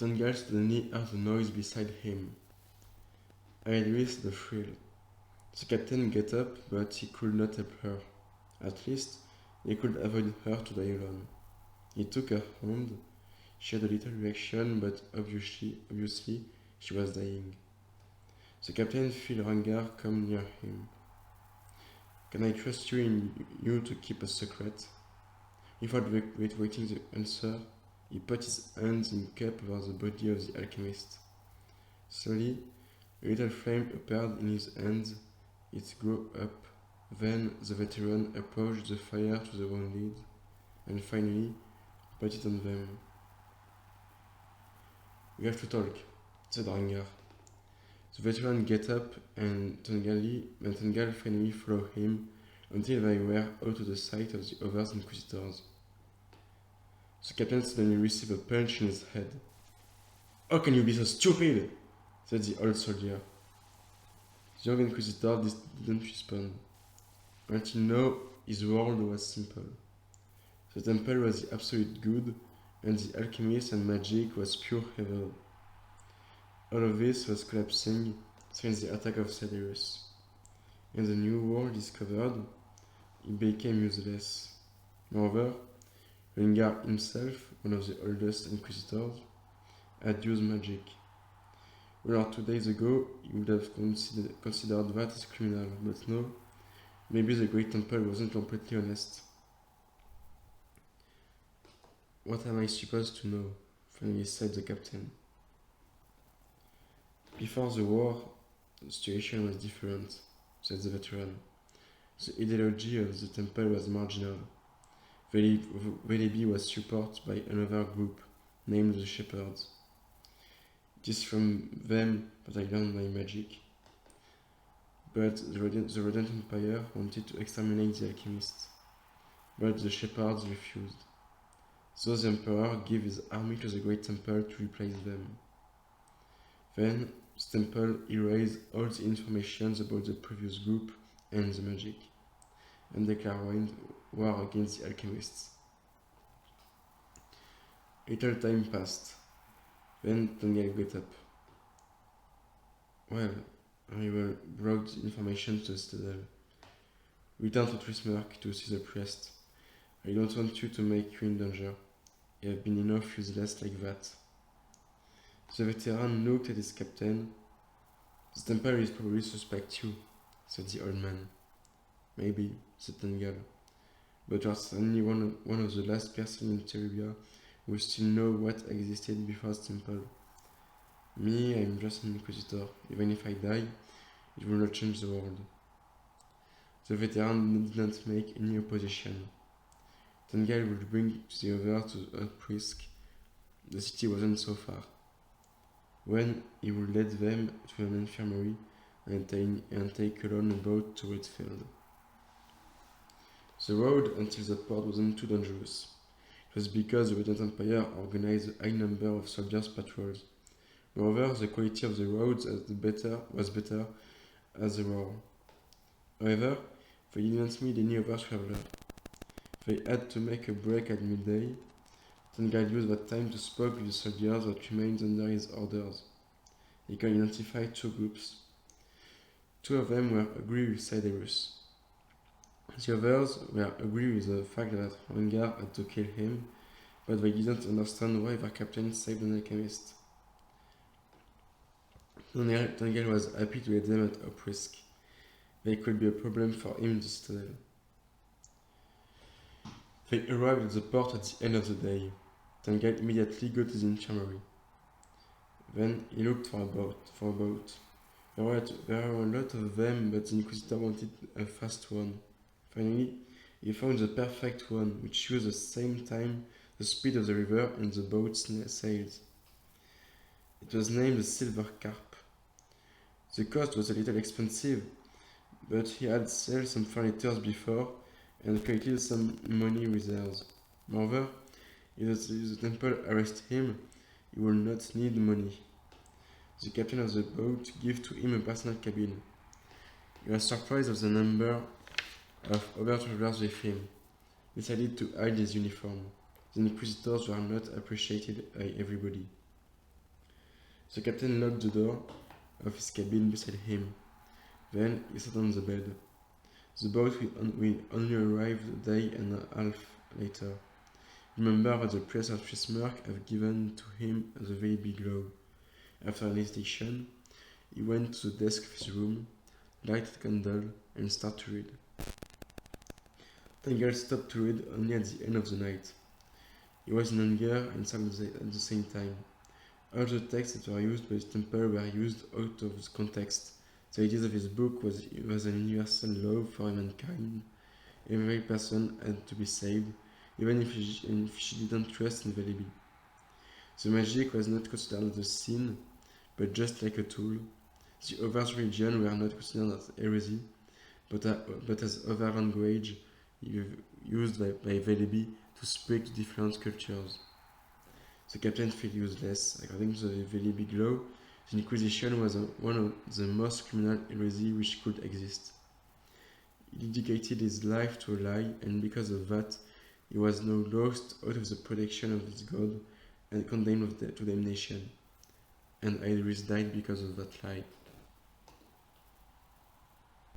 Tungal suddenly heard a noise beside him. Saederus the thrill. The captain got up, but he could not help her. At least, he could avoid her to die alone. He took her hand. She had a little reaction, but obviously, she was dying. The captain felt anger come near him. Can I trust you to keep a secret? Without waiting the answer, he put his hands in cup over the body of the alchemist. Slowly, a little flame appeared in his hands. It grew up. Then the veteran approached the fire to the wounded, and finally put it on them. We have to talk, said Rangar. The veteran got up, and Tungal finally followed him until they were out of the sight of the other inquisitors. The captain suddenly received a punch in his head. "How can you be so stupid?" said the old soldier. The young inquisitor didn't respond. Until now, his world was simple. The temple was the absolute good, and the alchemist and magic was pure evil. All of this was collapsing since the attack of Saederus. In the new world discovered, it became useless. Moreover, Rengar himself, one of the oldest inquisitors, had used magic. 1 or 2 days ago, he would have considered that as criminal, but now, maybe the Great Temple wasn't completely honest. What am I supposed to know? Finally said the captain. Before the war, the situation was different, said the veteran. The ideology of the temple was marginal. Velebi was supported by another group, named the Shepherds. It is from them that I learned my magic. But the Radiant Empire wanted to exterminate the alchemists, but the Shepherds refused. So the Emperor gave his army to the Great Temple to replace them. Then the temple erased all the information about the previous group and the magic, and declared war against the alchemists. Little time passed. Then Tungal got up. Well, I brought the information to the citadel. Return to Trismark to see the priest. I don't want you to make you in danger. You have been enough useless like that. The veteran looked at his captain. The temple is probably suspect you, said the old man. Maybe, said Tungal. But you are only one of the last person in Terebia who still know what existed before the temple. Me, I am just an inquisitor. Even if I die, it will not change the world. The veteran did not make any opposition. Tungal would bring the others to Oprisc. The city wasn't so far. When he would lead them to an infirmary and take alone a boat to Redfield. The road until the port wasn't too dangerous. It was because the Radiant Empire organized a high number of soldiers' patrols. Moreover, the quality of the roads was better as they were. However, they didn't meet any other traveler. They had to make a break at midday. Tungal used that time to speak with the soldiers that remained under his orders. He could identify 2 groups. 2 of them were agree with Saederus. The others were agree with the fact that Rengar had to kill him, but they didn't understand why their captain saved an alchemist. Tungal was happy to get them at Oprisc. They could be a problem for him in the citadel. They arrived at the port at the end of the day. Tungal immediately got to the infirmary. Then he looked for a boat. There were a lot of them, but the Inquisitor wanted a fast one. Finally, he found the perfect one, which used at the same time the speed of the river and the boat's sails. It was named the Silver Carp. The cost was a little expensive, but he had sold some furniture before and collected some money reserves. Moreover, if the temple arrested him, he would not need money. The captain of the boat gave to him a personal cabin. He was surprised of the number of other travelers with him. He decided to hide his uniform. The inquisitors were not appreciated by everybody. The captain locked the door of his cabin beside him. Then he sat on the bed. The boat will only arrive a day and a half later. Remember that the press of Fismark had given to him the very big glow. After enlistation, he went to the desk of his room, lighted a candle, and started to read. Tungal stopped to read only at the end of the night. He was in anger and sad at the same time. All the texts that were used by the temple were used out of context. The idea of his book was an universal law for mankind. Every person had to be saved, even if she didn't trust in Valibi. The magic was not considered as a sin, but just like a tool. The other religions were not considered as heresy, but as other language used by Valibi to speak to different cultures. The captain felt useless. According to the Valibi law, the Inquisition was one of the most criminal heresy which could exist. He dedicated his life to a lie, and because of that, he was now lost out of the protection of his God and condemned to damnation. And Saederus died because of that lie.